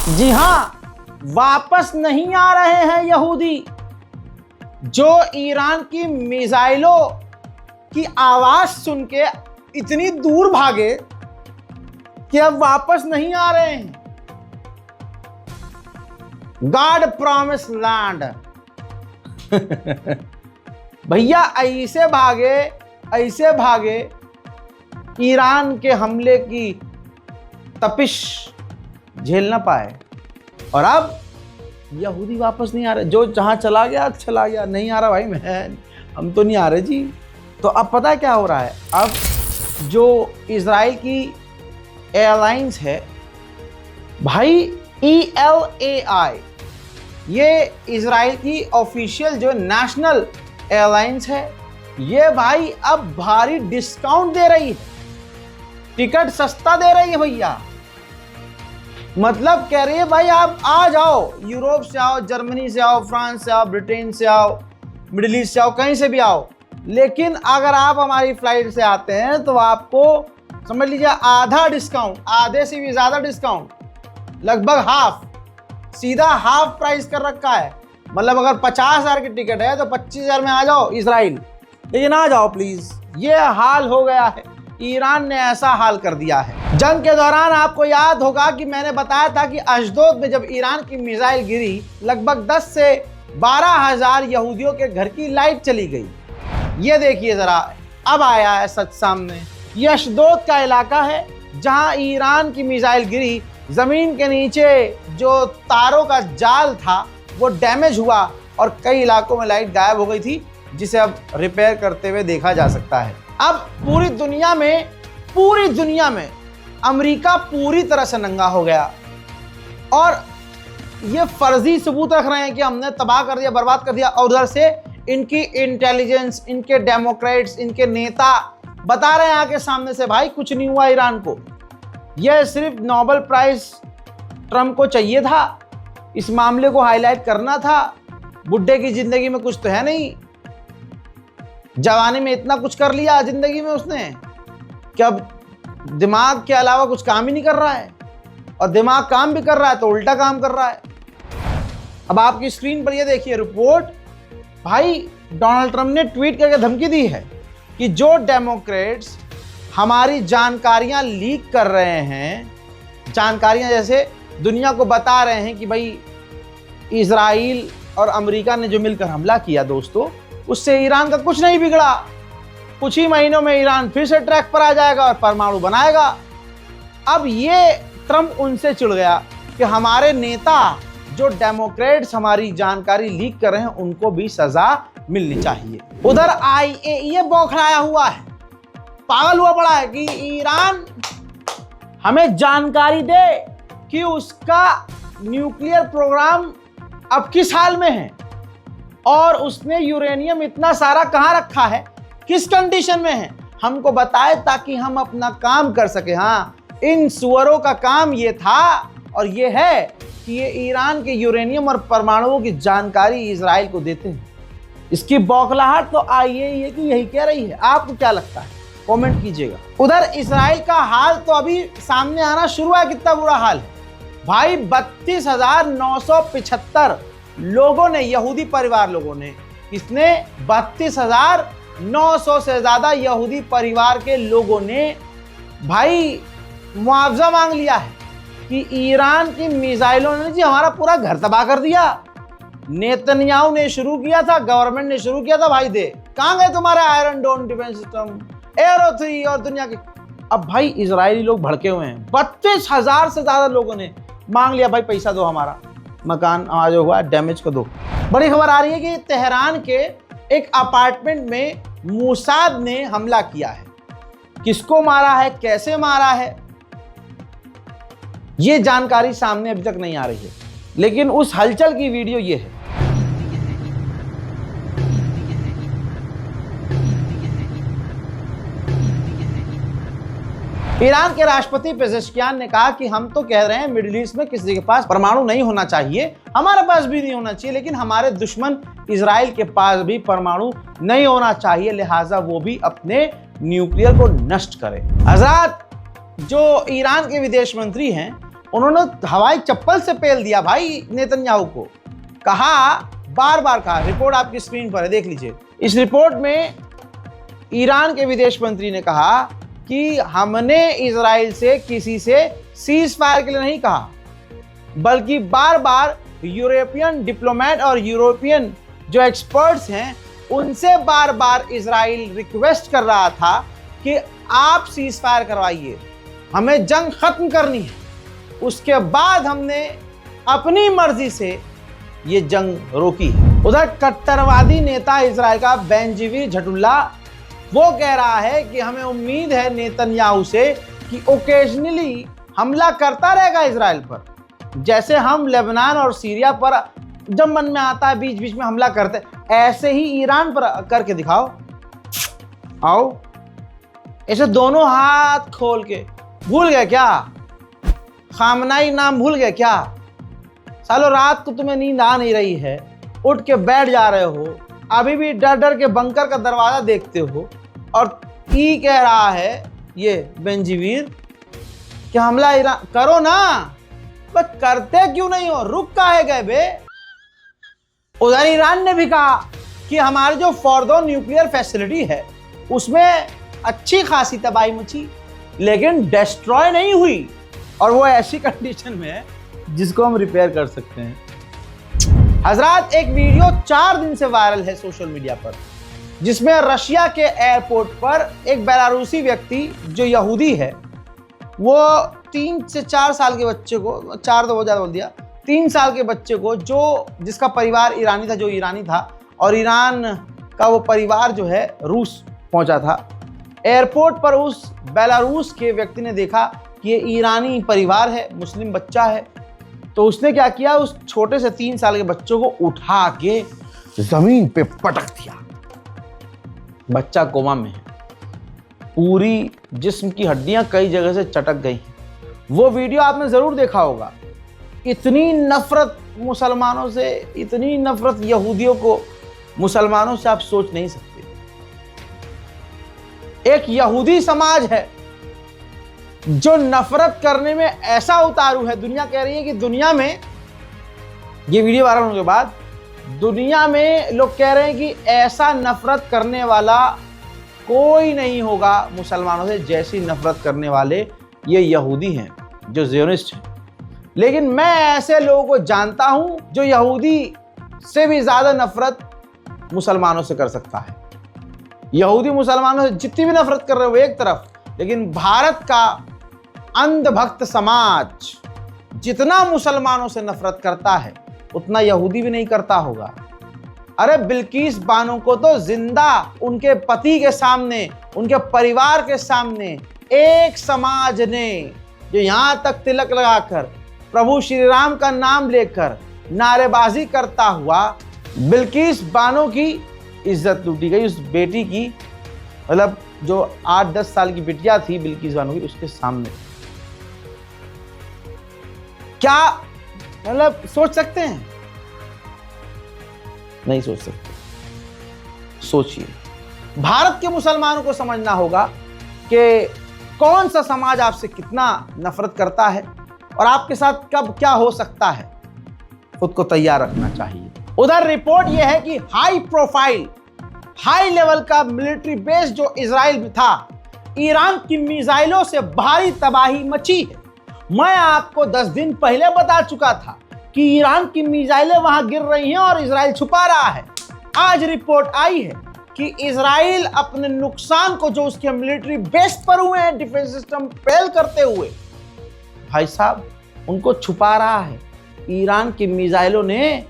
जी हां, वापस नहीं आ रहे हैं यहूदी जो ईरान की मिसाइलों की आवाज सुन के इतनी दूर भागे कि अब वापस नहीं आ रहे हैं। God promise land. भैया ऐसे भागे ईरान के हमले की तपिश झेल ना पाए, और अब यहूदी वापस नहीं आ रहे। जो जहां चला गया, नहीं आ रहा भाई, हम तो नहीं आ रहे जी। तो अब पता है क्या हो रहा है, अब जो इजराइल की एयरलाइंस है भाई, ELAI, ये इजराइल की ऑफिशियल जो नेशनल एयरलाइंस है, ये भाई अब भारी डिस्काउंट दे रही है, टिकट सस्ता दे रही है भैया। मतलब कह रही है भाई आप आ जाओ, यूरोप से आओ, जर्मनी से आओ, फ्रांस से आओ, ब्रिटेन से आओ, मिडिल ईस्ट से आओ, कहीं से भी आओ, लेकिन अगर आप हमारी फ्लाइट से आते हैं तो आपको समझ लीजिए आधा डिस्काउंट, आधे से भी ज्यादा डिस्काउंट, लगभग हाफ, सीधा हाफ प्राइस कर रखा है। मतलब अगर 50,000 की टिकट है तो 25,000 में आ जाओ इजराइल, लेकिन आ जाओ प्लीज। ये हाल हो गया है, ईरान ने ऐसा हाल कर दिया है। जंग के दौरान आपको याद होगा कि मैंने बताया था कि अशदोद में जब ईरान की मिसाइल गिरी, लगभग 10 से 12,000 यहूदियों के घर की लाइट चली गई। ये देखिए जरा, अब आया है सच सामने। ये अशदोद का इलाका है जहां ईरान की मिसाइल गिरी। जमीन के नीचे जो तारों का जाल था वो डैमेज हुआ और कई इलाकों में लाइट गायब हो गई थी, जिसे अब रिपेयर करते हुए देखा जा सकता है। अब पूरी दुनिया में अमेरिका पूरी तरह से नंगा हो गया और ये फर्जी सबूत रख रहे हैं कि हमने तबाह कर दिया, बर्बाद कर दिया, और उधर से इनकी इंटेलिजेंस, इनके डेमोक्रेट्स, इनके नेता बता रहे हैं आके सामने से भाई कुछ नहीं हुआ ईरान को। यह सिर्फ नोबेल प्राइज ट्रम्प को चाहिए था, इस मामले को हाईलाइट करना था। बुड्ढे की जिंदगी में कुछ तो है नहीं, जवानी में इतना कुछ कर लिया जिंदगी में उसने कि अब दिमाग के अलावा कुछ काम ही नहीं कर रहा है, और दिमाग काम भी कर रहा है तो उल्टा काम कर रहा है। अब आपकी स्क्रीन पर ये देखिए रिपोर्ट, भाई डोनाल्ड ट्रंप ने ट्वीट करके धमकी दी है कि जो डेमोक्रेट्स हमारी जानकारियां लीक कर रहे हैं, जानकारियां जैसे दुनिया को बता रहे हैं कि भाई इजराइल और अमेरिका ने जो मिलकर हमला किया दोस्तों, उससे ईरान का कुछ नहीं बिगड़ा। कुछ ही महीनों में ईरान फिर से ट्रैक पर आ जाएगा और परमाणु बनाएगा। अब ये ट्रंप उनसे चिढ़ गया कि हमारे नेता जो डेमोक्रेट्स हमारी जानकारी लीक कर रहे हैं उनको भी सजा मिलनी चाहिए। उधर IAEA बौखलाया हुआ है, पागल हुआ पड़ा है कि ईरान हमें जानकारी दे कि उसका न्यूक्लियर प्रोग्राम अब किस हाल में है और उसने यूरेनियम इतना सारा कहां रखा है, किस कंडीशन में है, हमको बताए ताकि हम अपना काम कर सके। हाँ, इन सुअरों का काम ये था और ये है कि ये ईरान के यूरेनियम और परमाणुओं की जानकारी इजराइल को देते हैं। इसकी बौखलाहट तो IAEA की यही कह रही है। आपको क्या लगता है, कमेंट कीजिएगा। उधर इजराइल का हाल तो अभी सामने आना शुरू है, कितना बुरा हाल है भाई। 32,975 लोगों ने, यहूदी परिवार लोगों ने, किसने, 32,900 से ज्यादा यहूदी परिवार के लोगों ने भाई मुआवजा मांग लिया है कि ईरान की मिसाइलों ने जी हमारा पूरा घर तबाह कर दिया। नेतन्याहू ने शुरू किया था, गवर्नमेंट ने शुरू किया था, भाई दे, कहां गए तुम्हारे आयरन डोम डिफेंस सिस्टम, एरो 3 और दुनिया के। अब भाई इजरायली लोग भड़के हुए हैं, 32,000 से ज्यादा लोगों ने मांग लिया भाई पैसा दो, हमारा मकान जो हुआ डैमेज को दो। बड़ी खबर आ रही है कि तेहरान के एक अपार्टमेंट में मोसाद ने हमला किया है। किसको मारा है, कैसे मारा है, ये जानकारी सामने अभी तक नहीं आ रही है, लेकिन उस हलचल की वीडियो ये है। ईरान के राष्ट्रपति पेजेश्कियान ने कहा कि हम तो कह रहे हैं मिडिल ईस्ट में किसी के पास परमाणु नहीं होना चाहिए, हमारे पास भी नहीं होना चाहिए, लेकिन हमारे दुश्मन इजराइल के पास भी परमाणु नहीं होना चाहिए, लिहाजा वो भी अपने न्यूक्लियर को नष्ट करे। हजरात, जो ईरान के विदेश मंत्री हैं उन्होंने हवाई चप्पल से पेल दिया भाई नेतन्याहू को। कहा, बार बार कहा, रिपोर्ट आपकी स्क्रीन पर है, देख लीजिए। इस रिपोर्ट में ईरान के विदेश मंत्री ने कहा कि हमने इजराइल से किसी से सीज फायर के लिए नहीं कहा, बल्कि बार बार यूरोपियन डिप्लोमेट और यूरोपियन जो एक्सपर्ट्स हैं उनसे बार बार इजराइल रिक्वेस्ट कर रहा था कि आप सीज फायर करवाइए, हमें जंग खत्म करनी है। उसके बाद हमने अपनी मर्जी से ये जंग रोकी है। उधर कट्टरवादी नेता इजराइल का बेंजामिन झटुल्ला वो कह रहा है कि हमें उम्मीद है नेतन्याहू से कि ओकेजनली हमला करता रहेगा इजराइल पर, जैसे हम लेबनान और सीरिया पर जब मन में आता है बीच बीच में हमला करते, ऐसे ही ईरान पर करके दिखाओ। आओ, ऐसे दोनों हाथ खोल के। भूल गए क्या? खामनाई नाम भूल गए क्या? सालों रात को तुम्हें नींद आ नहीं रही है, उठ के बैठ जा रहे हो, अभी भी डर डर के बंकर का दरवाजा देखते हो, और ई कह रहा है ये बेंजामिन कि हमला ईरान करो ना, बस करते क्यों नहीं हो? रुक काहे गए बे? उधर ईरान ने भी कहा कि हमारी जो फोर्डो न्यूक्लियर फैसिलिटी है उसमें अच्छी खासी तबाही मची, लेकिन डिस्ट्रॉय नहीं हुई, और वो ऐसी कंडीशन में है जिसको हम रिपेयर कर सकते हैं। हजरात, एक वीडियो 4 दिन से वायरल है सोशल मीडिया पर, जिसमें रशिया के एयरपोर्ट पर एक बेलारूसी व्यक्ति जो यहूदी है, वो 3 से 4 साल के बच्चे को, 4 तो बहुत ज़्यादा बोल दिया, 3 साल के बच्चे को, जो जिसका परिवार ईरानी था, जो ईरानी था, और ईरान का वो परिवार जो है रूस पहुंचा था। एयरपोर्ट पर उस बेलारूस के व्यक्ति ने देखा कि ये ईरानी परिवार है, मुस्लिम बच्चा है, तो उसने क्या किया, उस छोटे से 3 साल के बच्चों को उठा के जमीन पे पटक दिया। बच्चा कोमा में है, पूरी जिस्म की हड्डियां कई जगह से चटक गई हैं। वो वीडियो आपने जरूर देखा होगा। इतनी नफरत मुसलमानों से, इतनी नफरत यहूदियों को मुसलमानों से आप सोच नहीं सकते। एक यहूदी समाज है जो नफरत करने में ऐसा उतारू है। दुनिया कह रही है कि दुनिया में, ये वीडियो वायरल होने के बाद दुनिया में लोग कह रहे हैं कि ऐसा नफरत करने वाला कोई नहीं होगा मुसलमानों से जैसी नफरत करने वाले ये यहूदी हैं, जो ज़ियोनिस्ट हैं। लेकिन मैं ऐसे लोगों को जानता हूं जो यहूदी से भी ज्यादा नफरत मुसलमानों से कर सकता है। यहूदी मुसलमानों से जितनी भी नफरत कर रहे हो एक तरफ, लेकिन भारत का अंधभक्त समाज जितना मुसलमानों से नफरत करता है उतना यहूदी भी नहीं करता होगा। अरे बिल्किस बानो को तो जिंदा उनके पति के सामने, उनके परिवार के सामने एक समाज ने, जो यहां तक तिलक लगाकर प्रभु श्री राम का नाम लेकर नारेबाजी करता हुआ, बिल्किस बानो की इज्जत लूटी गई। उस बेटी की, मतलब जो 8-10 साल की बिटिया थी बिल्किस बानो की, उसके सामने। क्या मतलब सोच सकते हैं? नहीं सोच सकते। सोचिए, भारत के मुसलमानों को समझना होगा कि कौन सा समाज आपसे कितना नफरत करता है और आपके साथ कब क्या हो सकता है। खुद को तैयार रखना चाहिए। उधर रिपोर्ट यह है कि हाई प्रोफाइल, हाई लेवल का मिलिट्री बेस जो इजराइल में था, ईरान की मिसाइलों से भारी तबाही मची है। मैं आपको 10 दिन पहले बता चुका था कि ईरान की मिसाइलें वहां गिर रही हैं और इजराइल छुपा रहा है। आज रिपोर्ट आई है कि इजराइल अपने नुकसान को जो उसके मिलिट्री बेस पर हुए हैं, डिफेंस सिस्टम फेल करते हुए, भाई साहब उनको छुपा रहा है। ईरान की मिसाइलों ने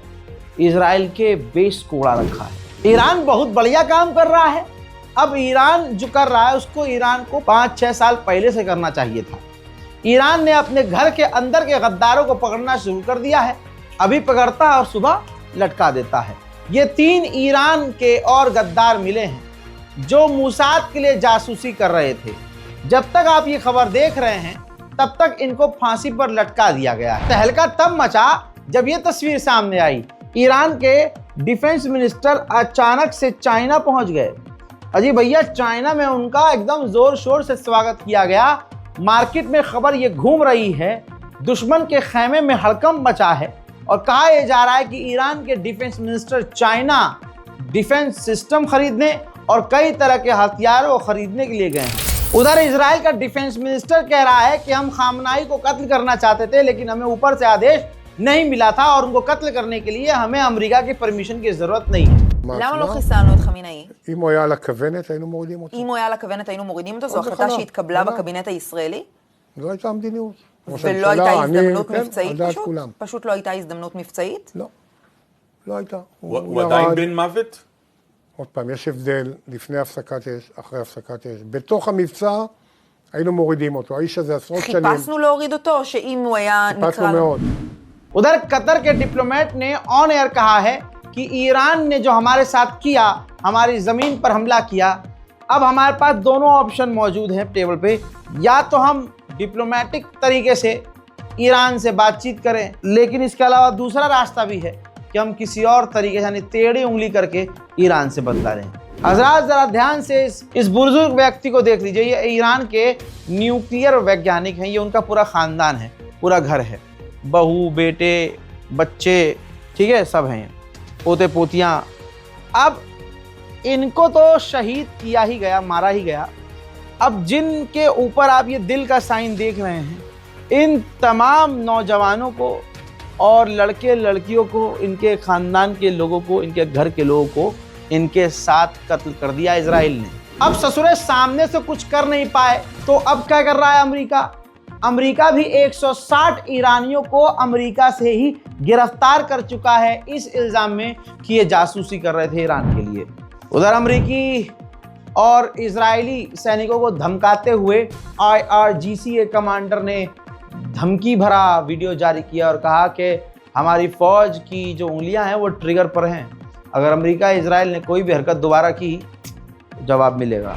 इजराइल के बेस को उड़ा रखा है। ईरान बहुत बढ़िया काम कर रहा है। अब ईरान जो कर रहा है उसको ईरान को 5-6 साल पहले से करना चाहिए था। ईरान ने अपने घर के अंदर के गद्दारों को पकड़ना शुरू कर दिया है। अभी पकड़ता है और सुबह लटका देता है। ये 3 ईरान के और गद्दार मिले हैं जो मोसाद के लिए जासूसी कर रहे थे। जब तक आप ये खबर देख रहे हैं तब तक इनको फांसी पर लटका दिया गया है। तहलका तब मचा जब ये तस्वीर सामने आई। ईरान के डिफेंस मिनिस्टर अचानक से चाइना पहुंच गए। अजी भैया, चाइना में उनका एकदम जोर शोर से स्वागत किया गया। मार्केट में खबर ये घूम रही है, दुश्मन के खेमे में हड़कंप मचा है और कहा यह जा रहा है कि ईरान के defence minister China defence system खरीदने और कई तरह के हथियारों को खरीदने के लिए गए हैं। उधर इजराइल का डिफेंस मिनिस्टर कह रहा है कि हम खामनाई को कत्ल करना चाहते थे, लेकिन हमें ऊपर से आदेश नहीं मिला था और उनको कत्ल करने के लिए हमें अमेरिका की परमिशन की जरूरत नहीं है। למה לא חיסלנו את חמינאי? אם הוא היה על הכוונת, היינו מורידים אותו. אם הוא היה על הכוונת, היינו מורידים אותו? זו החלטה שהתקבלה בקבינט הישראלי? זו הייתה המדיניות. ולא הייתה הזדמנות מבצעית על דעת פשוט? כולם. פשוט לא הייתה הזדמנות מבצעית? לא. לא הייתה. הוא עדיין בן מוות? עוד פעם, יש הבדל לפני הפסקת אש, אחרי הפסקת אש. בתוך המבצע היינו מורידים אותו. האיש הזה עשרות שנים. חיפשנו להוריד אותו, או שאם הוא היה חיפשנו נקרא... מאוד. उधर कतर के डिप्लोमेट ने ऑन एयर कहा है कि ईरान ने जो हमारे साथ किया, हमारी ज़मीन पर हमला किया, अब हमारे पास दोनों ऑप्शन मौजूद हैं टेबल पे। या तो हम डिप्लोमेटिक तरीके से ईरान से बातचीत करें, लेकिन इसके अलावा दूसरा रास्ता भी है कि हम किसी और तरीके से यानी टेढ़ी उंगली करके ईरान से बदला लें। हज़रात ज़रा ध्यान से इस बुजुर्ग व्यक्ति को देख लीजिए। ये ईरान के न्यूक्लियर वैज्ञानिक हैं, ये उनका पूरा ख़ानदान है, पूरा घर है, बहू बेटे बच्चे, ठीक है, सब हैं, पोते पोतियाँ। अब इनको तो शहीद किया ही गया, मारा ही गया। अब जिनके ऊपर आप ये दिल का साइन देख रहे हैं, इन तमाम नौजवानों को और लड़के लड़कियों को, इनके ख़ानदान के लोगों को, इनके घर के लोगों को इनके साथ कत्ल कर दिया इजराइल ने। अब ससुरे सामने से कुछ कर नहीं पाए तो अब क्या कर रहा है अमेरिका? अमेरिका भी 160 ईरानियों को अमेरिका से ही गिरफ्तार कर चुका है इस इल्ज़ाम में कि ये जासूसी कर रहे थे ईरान के लिए। उधर अमेरिकी और इजरायली सैनिकों को धमकाते हुए IRGC के कमांडर ने धमकी भरा वीडियो जारी किया और कहा कि हमारी फ़ौज की जो उंगलियां हैं वो ट्रिगर पर हैं, अगर अमेरिका इजराइल ने कोई भी हरकत दोबारा की जवाब मिलेगा।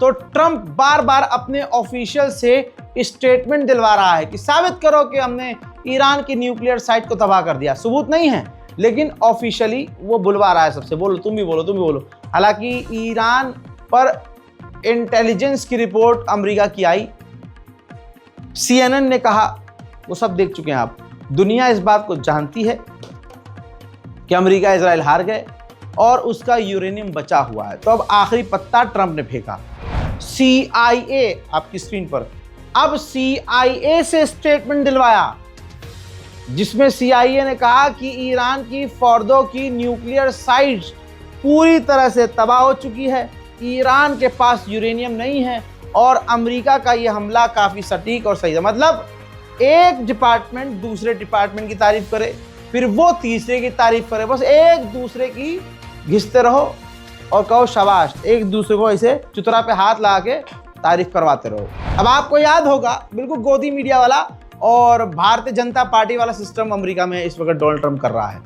तो ट्रंप बार बार अपने ऑफिशियल से स्टेटमेंट दिलवा रहा है कि साबित करो कि हमने ईरान की न्यूक्लियर साइट को तबाह कर दिया। सबूत नहीं है, लेकिन ऑफिशियली वो बुलवा रहा है सबसे, बोलो तुम भी बोलो, तुम भी बोलो। हालांकि ईरान पर इंटेलिजेंस की रिपोर्ट अमेरिका की आई, CNN ने कहा, वो सब देख चुके हैं आप। दुनिया इस बात को जानती है कि अमेरिका इजराइल हार गए और उसका यूरेनियम बचा हुआ है। तो अब आखिरी पत्ता ट्रंप ने फेंका। CIA आपकी स्क्रीन पर, अब CIA से स्टेटमेंट दिलवाया जिसमें CIA ने कहा कि ईरान की फोर्दो की न्यूक्लियर साइट्स पूरी तरह से तबाह हो चुकी है, ईरान के पास यूरेनियम नहीं है और अमेरिका का ये हमला काफ़ी सटीक और सही है। मतलब एक डिपार्टमेंट दूसरे डिपार्टमेंट की तारीफ करे, फिर वो तीसरे की तारीफ करे, बस एक दूसरे की घिसते रहो और कहो शाबाश, एक दूसरे को ऐसे चुतरा पे हाथ लगा के तारीफ करवाते रहो। अब आपको याद होगा, बिल्कुल गोदी मीडिया वाला और भारतीय जनता पार्टी वाला सिस्टम अमेरिका में इस वक्त डोनाल्ड ट्रंप कर रहा है।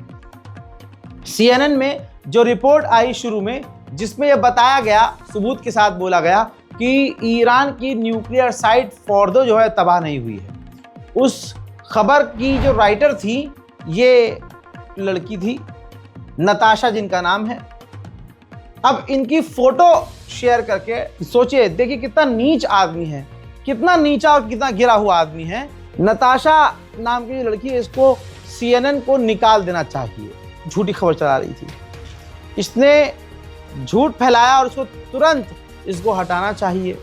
CNN में जो रिपोर्ट आई शुरू में, जिसमें यह बताया गया, सबूत के साथ बोला गया कि ईरान की न्यूक्लियर साइट फोर्दो जो है तबाह नहीं हुई है। उस खबर की जो राइटर थी ये लड़की थी नताशा जिनका नाम है। अब इनकी फोटो शेयर करके सोचिए, देखिए कितना नीच आदमी है, कितना नीचा और कितना गिरा हुआ आदमी है। नताशा नाम की जो लड़की है, इसको CNN को निकाल देना चाहिए, झूठी खबर चला रही थी। इसने झूठ फैलाया और उसको तुरंत इसको हटाना चाहिए।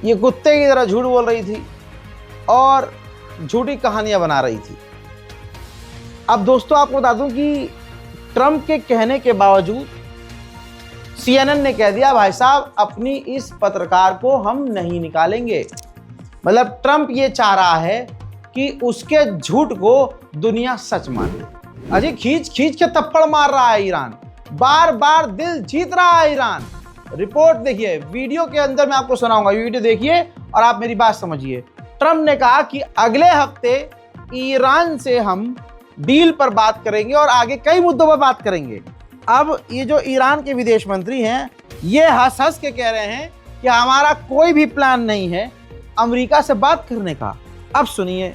ये कुत्ते की तरह झूठ बोल रही थी और झूठी कहानियां बना रही थी। अब दोस्तों आपको बता दूं कि ट्रंप के कहने के बावजूद CNN ने कह दिया, भाई साहब अपनी इस पत्रकार को हम नहीं निकालेंगे। मतलब ट्रंप ये चाह रहा है कि उसके झूठ को दुनिया सच माने। अजी खींच खींच के थप्पड़ मार रहा है ईरान, बार बार दिल जीत रहा है ईरान। रिपोर्ट देखिए, वीडियो के अंदर मैं आपको सुनाऊंगा, वीडियो देखिए और आप मेरी बात समझिए। ट्रंप ने कहा कि अगले हफ्ते ईरान से हम डील पर बात करेंगे और आगे कई मुद्दों पर बात करेंगे। अब ये जो ईरान के विदेश मंत्री हैं, ये हंस हंस के कह रहे हैं कि हमारा कोई भी प्लान नहीं है अमेरिका से बात करने का। अब सुनिए।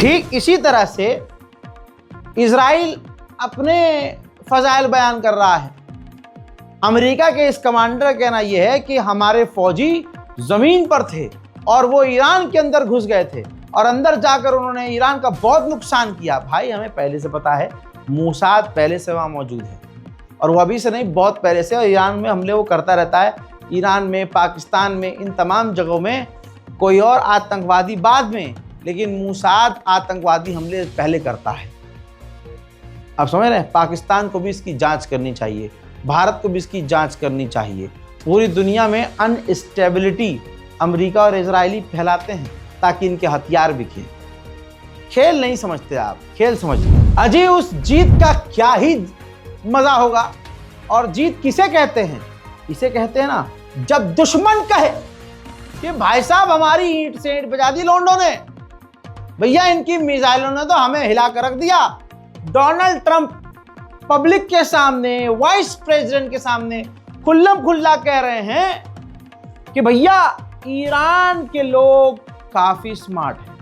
ठीक इसी तरह से इजराइल अपने फजाइल बयान कर रहा है। अमेरिका के इस कमांडर का कहना यह है कि हमारे फौजी जमीन पर थे और वो ईरान के अंदर घुस गए थे और अंदर जाकर उन्होंने ईरान का बहुत नुकसान किया। भाई हमें पहले से पता है, मूसाद पहले से वहाँ मौजूद है और वो अभी से नहीं, बहुत पहले से ईरान में हमले वो करता रहता है। ईरान में, पाकिस्तान में, इन तमाम जगहों में कोई और आतंकवादी बाद में, लेकिन मूसाद आतंकवादी हमले पहले करता है। आप समझ रहे हैं? पाकिस्तान को भी इसकी जांच करनी चाहिए, भारत को भी इसकी जांच करनी चाहिए। पूरी दुनिया में अनस्टेबिलिटी अमेरिका और इजरायली फैलाते हैं ताकि इनके हथियार बिके। खेल नहीं समझते आप, खेल समझिए। अजी उस जीत का क्या ही मजा होगा। और जीत किसे कहते हैं? इसे कहते हैं ना, जब दुश्मन कहे कि भाई साहब हमारी ईंट से ईंट बजा दी लोंडो ने, भैया इनकी मिसाइलों ने तो हमें हिला कर रख दिया। डोनाल्ड ट्रंप पब्लिक के सामने, वाइस प्रेसिडेंट के सामने खुल्लम खुल्ला कह रहे हैं कि भैया ईरान के लोग काफी स्मार्ट हैं,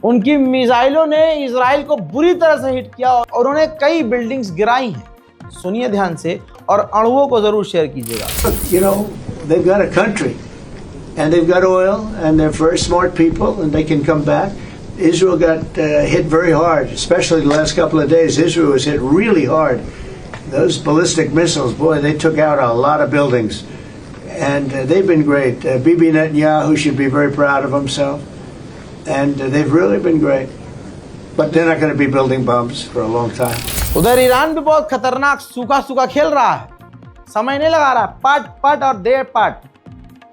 उनकी मिसाइलों ने इजराइल को बुरी तरह से हिट किया और उन्होंने कई बिल्डिंग्स गिराई हैं। सुनिए ध्यान से और अणुओं को जरूर शेयर कीजिएगा। You know, they've got a country and they've got oil and they're very smart people and they can come back. Israel got hit very hard, especially the last couple of days. Israel was hit really hard. Those ballistic missiles, boy, they took out a lot of buildings. And they've been great. Bibi Netanyahu should be very proud of himself. And they've really been great. But they're not going to be building bombs for a long time. उधर Iran भी बहुत खतरनाक सूखा सूखा खेल रहा है, समय नहीं लगा रहा, पट पट और देर पट।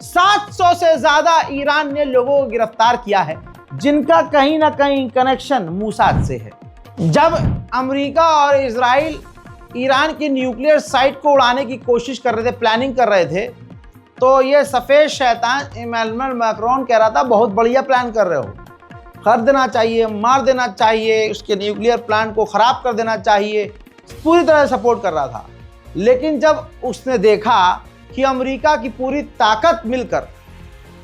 700 से ज्यादा ईरान ने लोगों को गिरफ्तार किया है जिनका कहीं ना कहीं कनेक्शन मूसाद से है। जब अमेरिका और इजराइल ईरान की न्यूक्लियर साइट को उड़ाने की कोशिश कर रहे थे, प्लानिंग कर रहे थे, तो ये सफेद शैतान इमैनुअल मैक्रोन कह रहा था बहुत बढ़िया प्लान कर रहे हो, कर देना चाहिए, मार देना चाहिए, उसके न्यूक्लियर प्लांट को ख़राब कर देना चाहिए, पूरी तरह सपोर्ट कर रहा था। लेकिन जब उसने देखा कि अमेरिका की पूरी ताकत मिलकर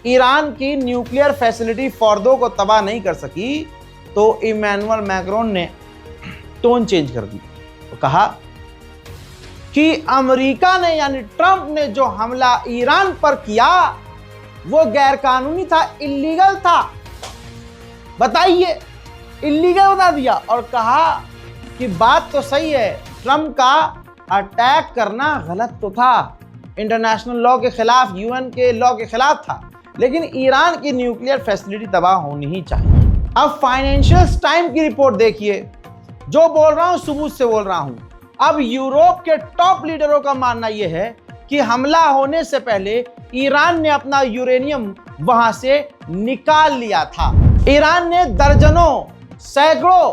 ईरान की न्यूक्लियर फैसिलिटी फॉर्दो को तबाह नहीं कर सकी, तो इमैनुअल मैक्रोन ने टोन चेंज कर दी। तो कहा कि अमेरिका ने यानी ट्रंप ने जो हमला ईरान पर किया वो गैरकानूनी था, इल्लीगल था। बताइए, इल्लीगल बता दिया और कहा कि बात तो सही है, ट्रंप का अटैक करना गलत तो था, इंटरनेशनल लॉ के खिलाफ, यूएन के लॉ के खिलाफ था, लेकिन ईरान की न्यूक्लियर फैसिलिटी तबाह होनी ही चाहिए। अब फाइनेंशियल टाइम की रिपोर्ट देखिए, जो बोल रहा हूं सबूत से बोल रहा हूं। अब यूरोप के टॉप लीडरों का मानना यह है कि हमला होने से पहले ईरान ने अपना यूरेनियम वहां से निकाल लिया था। ईरान ने दर्जनों, सैकड़ों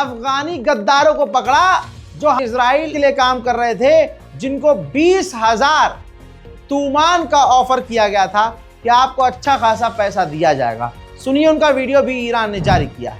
अफगानी गद्दारों को पकड़ा जो इजराइल के लिए काम कर रहे थे, जिनको 20,000 तूमान का ऑफर किया गया था कि आपको अच्छा खासा पैसा दिया जाएगा। सुनिए, उनका वीडियो भी ईरान ने जारी किया है।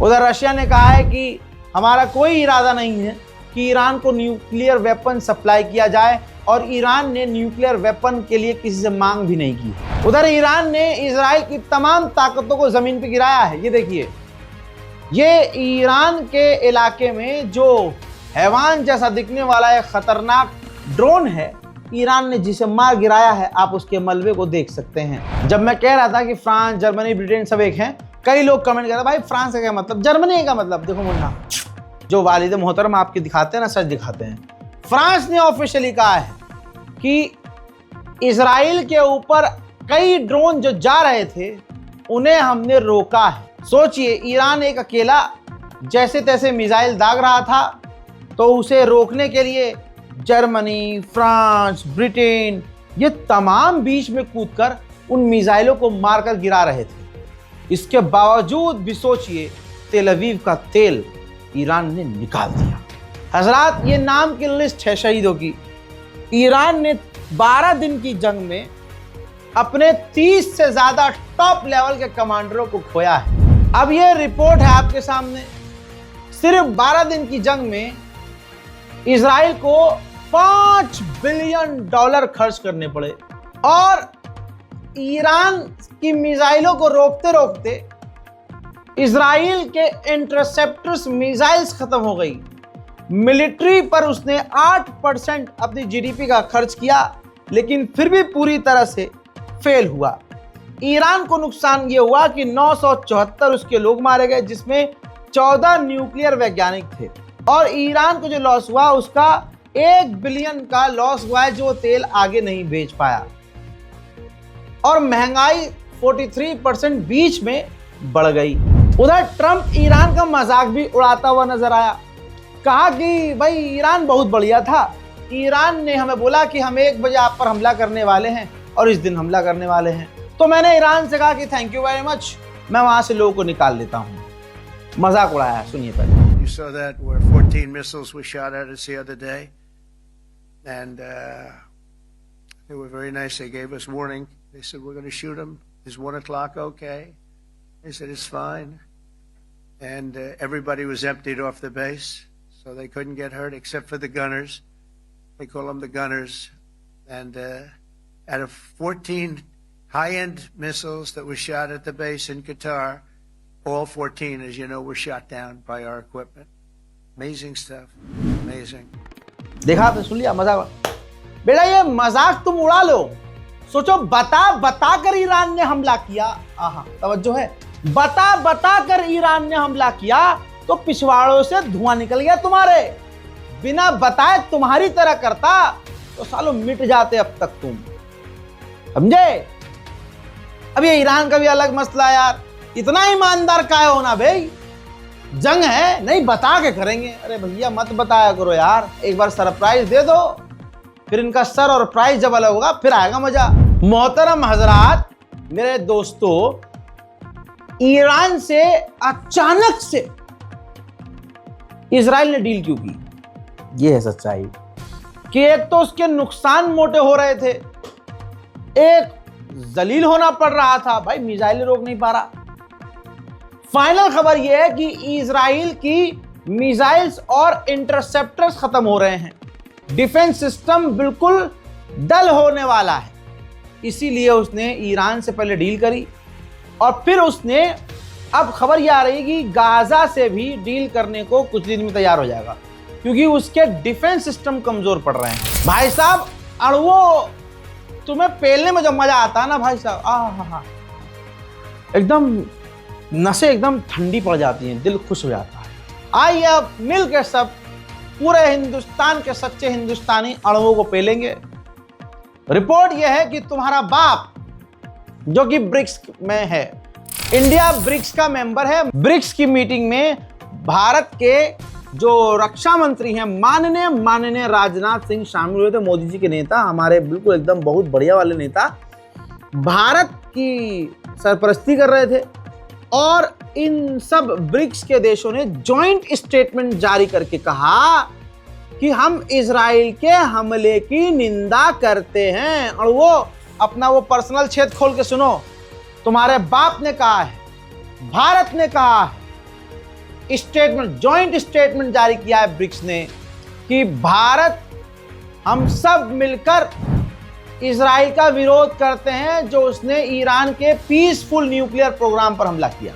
उधर रशिया ने कहा है कि हमारा कोई इरादा नहीं है कि ईरान को न्यूक्लियर वेपन सप्लाई किया जाए और ईरान ने न्यूक्लियर वेपन के लिए किसी से मांग भी नहीं की। उधर ईरान ने इजराइल की तमाम ताकतों को जमीन पर गिराया है। ये देखिए, ये ईरान के इलाके में जो हैवान जैसा दिखने वाला एक खतरनाक ड्रोन है, ईरान ने जिसे मार गिराया है, आप उसके मलबे को देख सकते हैं। जब मैं कह रहा था कि फ्रांस, जर्मनी, ब्रिटेन सब एक हैं, कई लोग कमेंट करते हैं भाई फ्रांस का क्या मतलब, जर्मनी का मतलब। देखो मुन्ना, जो वालिद मोहतरम आपके दिखाते हैं ना, सच दिखाते हैं। फ्रांस ने ऑफिशियली कहा है कि इजराइल के ऊपर कई ड्रोन जो जा रहे थे उन्हें हमने रोका है। सोचिए, ईरान एक अकेला जैसे तैसे मिसाइल दाग रहा था, तो उसे रोकने के लिए जर्मनी, फ्रांस, ब्रिटेन, ये तमाम बीच में कूदकर उन मिसाइलों को मारकर गिरा रहे थे। इसके बावजूद भी सोचिए, तेल अवीव का तेल ईरान ने निकाल दिया। हजरात, ये नाम की लिस्ट है शहीदों की। ईरान ने 12 दिन की जंग में अपने 30 से ज्यादा टॉप लेवल के कमांडरों को खोया है। अब ये रिपोर्ट है आपके सामने। सिर्फ 12 दिन की जंग में इजराइल को $5 बिलियन खर्च करने पड़े और ईरान की मिसाइलों को रोकते रोकते इजराइल के इंटरसेप्टर्स मिसाइल्स खत्म हो गई। मिलिट्री पर उसने 8% अपनी जीडीपी का खर्च किया, लेकिन फिर भी पूरी तरह से फेल हुआ। ईरान को नुकसान यह हुआ कि 974 उसके लोग मारे गए, जिसमें 14 न्यूक्लियर वैज्ञानिक थे। और ईरान को जो लॉस हुआ उसका $1 बिलियन का लॉस हुआ है, जो तेल आगे नहीं बेच पाया। और महंगाई 43% बीच में बढ़ गई। उधर ट्रंप ईरान का मजाक भी उड़ाता हुआ नजर आया। कहा कि भाई ईरान बहुत बढ़िया था, ईरान ने हमें बोला कि हम 1 बजे आप पर हमला करने वाले हैं और इस दिन हमला करने वाले हैं। तो मैंने ईरान से कहा कि थैंक यू वेरी मच, मैं वहां से लोगों को निकाल लेता हूं। मजाक उड़ाया, सुनिए पहले। You saw that where 14 missiles were shot at us the other day, and they were very nice. They gave us warning. They said we're going to shoot them. Is 1 o'clock okay? They said it's fine, and everybody was emptied off the base, so they couldn't get hurt except for the gunners. They call them the gunners, and out of 14 high-end missiles that were shot at the base in Qatar, all 14, as you know, were shot down by our equipment. Amazing stuff. Amazing. देखा आपने, सुन लिया मजाक। बेटा ये मजाक तुम उड़ा लो, सोचो बता कर ईरान ने हमला किया। आहा, तवज्जो है। बता कर ईरान ने हमला किया तो पिछवाड़ों से धुआं निकल गया तुम्हारे। बिना बताए तुम्हारी तरह करता तो सालों मिट जाते अब तक तुम, समझे? अब ये ईरान का भी अलग मसला यार। इतना ईमानदार काहे होना भाई, जंग है, नहीं बता के करेंगे। अरे भैया मत बताया करो यार, एक बार सरप्राइज दे दो, फिर इनका सर और प्राइज जब अलग होगा फिर आएगा मजा। मोहतरम हजरात, मेरे दोस्तों, ईरान से अचानक से इजराइल ने डील क्यों की? ये है सच्चाई कि एक तो उसके नुकसान मोटे हो रहे थे, एक जलील होना पड़ रहा था। भाई मिसाइल रोक नहीं पा रहा। फाइनल खबर यह है कि इजराइल की मिसाइल्स और इंटरसेप्टर्स खत्म हो रहे हैं। डिफेंस सिस्टम बिल्कुल डल होने वाला है। इसीलिए उसने ईरान से पहले डील करी और फिर उसने, अब खबर यह आ रही है कि गाजा से भी डील करने को कुछ दिन में तैयार हो जाएगा, क्योंकि उसके डिफेंस सिस्टम कमजोर पड़ रहे हैं। भाई साहब, अड़ुओ तुम्हें पेलने में जब मजा आता है ना भाई साहब, एकदम नसें एकदम ठंडी पड़ जाती हैं, दिल खुश हो जाता है। आइए अब मिल के सब पूरे हिंदुस्तान के सच्चे हिंदुस्तानी अड़ुओं को पेलेंगे। रिपोर्ट यह है कि तुम्हारा बाप, जो कि ब्रिक्स में है, इंडिया ब्रिक्स का मेंबर है। ब्रिक्स की मीटिंग में भारत के जो रक्षा मंत्री हैं माननीय राजनाथ सिंह शामिल हुए थे। मोदी जी के नेता, हमारे बिल्कुल एकदम बहुत बढ़िया वाले नेता, भारत की सरपरस्ती कर रहे थे। और इन सब ब्रिक्स के देशों ने जॉइंट स्टेटमेंट जारी करके कहा कि हम इजराइल के हमले की निंदा करते हैं। और वो अपना वो पर्सनल क्षेत्र खोल के सुनो, तुम्हारे बाप ने कहा है, भारत ने कहा है, स्टेटमेंट, जॉइंट स्टेटमेंट जारी किया है ब्रिक्स ने कि भारत, हम सब मिलकर इजराइल का विरोध करते हैं जो उसने ईरान के पीसफुल न्यूक्लियर प्रोग्राम पर हमला किया।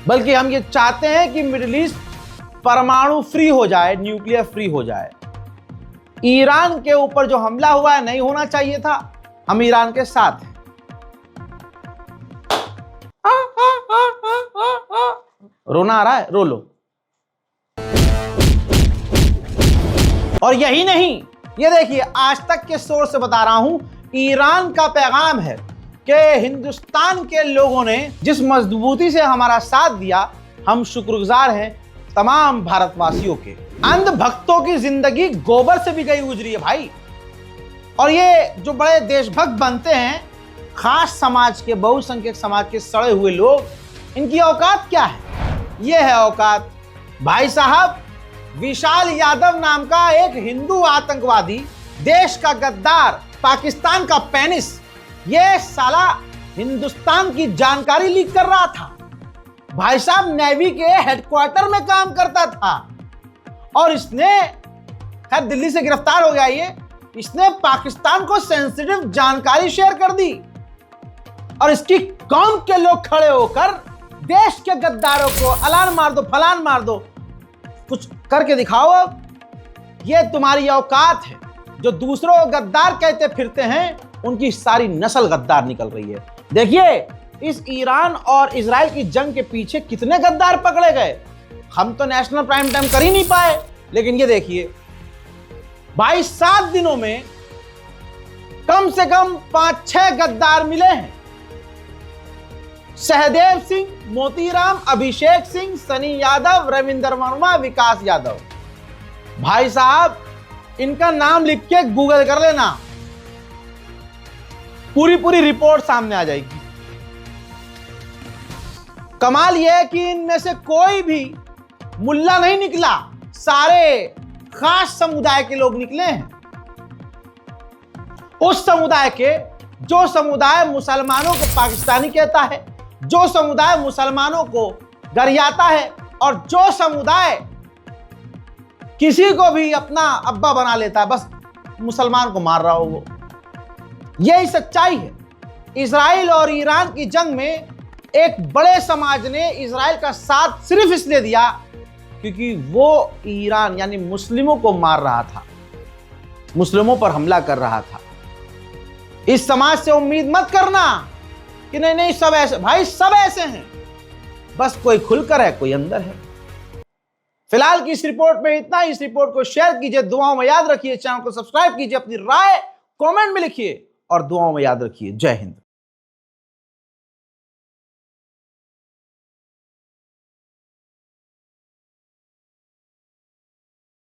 बल्कि हम ये चाहते हैं कि मिडिल ईस्ट परमाणु फ्री हो जाए, न्यूक्लियर फ्री हो जाए। ईरान के ऊपर जो हमला हुआ है नहीं होना चाहिए था, हम ईरान के साथ हैं। रोना आ रहा है, रो लो। और यही नहीं, ये देखिए, आज तक के सोर्स से बता रहा हूं, ईरान का पैगाम है कि हिंदुस्तान के लोगों ने जिस मजबूती से हमारा साथ दिया, हम शुक्रगुजार हैं तमाम भारतवासियों के। अंध भक्तों की जिंदगी गोबर से भी गई गुजरी है भाई। और ये जो बड़े देशभक्त बनते हैं, खास समाज के, बहुसंख्यक समाज के सड़े हुए लोग, इनकी औकात क्या है? ये है औकात। भाई साहब, विशाल यादव नाम का एक हिंदू आतंकवादी, देश का गद्दार, पाकिस्तान का पेनिस, ये साला हिंदुस्तान की जानकारी लीक कर रहा था। भाई साहब नेवी के हेडक्वार्टर में काम करता था और इसने, खैर दिल्ली से गिरफ्तार हो गया ये, इसने पाकिस्तान को सेंसिटिव जानकारी शेयर कर दी और इसकी कौम के लोग खड़े होकर देश के गद्दारों को अलान मार दो, फलान मार दो, कुछ करके दिखाओ। अब ये तुम्हारी औकात है। जो दूसरों को गद्दार कहते फिरते हैं, उनकी सारी नस्ल गद्दार निकल रही है। देखिए, इस ईरान और इजराइल की जंग के पीछे कितने गद्दार पकड़े गए। हम तो नेशनल प्राइम टाइम कर ही नहीं पाए, लेकिन ये देखिए भाई, 7 दिनों में कम से कम 5-6 गद्दार मिले हैं। सहदेव सिंह, मोतीराम, अभिषेक सिंह, सनी यादव, रविंदर वर्मा, विकास यादव। भाई साहब, इनका नाम लिख के गूगल कर लेना, पूरी रिपोर्ट सामने आ जाएगी। कमाल यह है कि इनमें से कोई भी मुल्ला नहीं निकला, सारे खास समुदाय के लोग निकले हैं। उस समुदाय के, जो समुदाय मुसलमानों को पाकिस्तानी कहता है, जो समुदाय मुसलमानों को गरियाता है और जो समुदाय किसी को भी अपना अब्बा बना लेता है, बस मुसलमान को मार रहा हो वो। यही सच्चाई है। इजराइल और ईरान की जंग में एक बड़े समाज ने इजराइल का साथ सिर्फ इसलिए दिया क्योंकि वो ईरान यानी मुस्लिमों को मार रहा था, मुस्लिमों पर हमला कर रहा था। इस समाज से उम्मीद मत करना कि नहीं सब ऐसे, भाई सब ऐसे हैं, बस कोई खुलकर है, कोई अंदर है। फिलहाल की इस रिपोर्ट में इतना ही। इस रिपोर्ट को शेयर कीजिए, दुआओं में याद रखिए, चैनल को सब्सक्राइब कीजिए, अपनी राय कमेंट में लिखिए और दुआओं में याद रखिए। जय हिंद।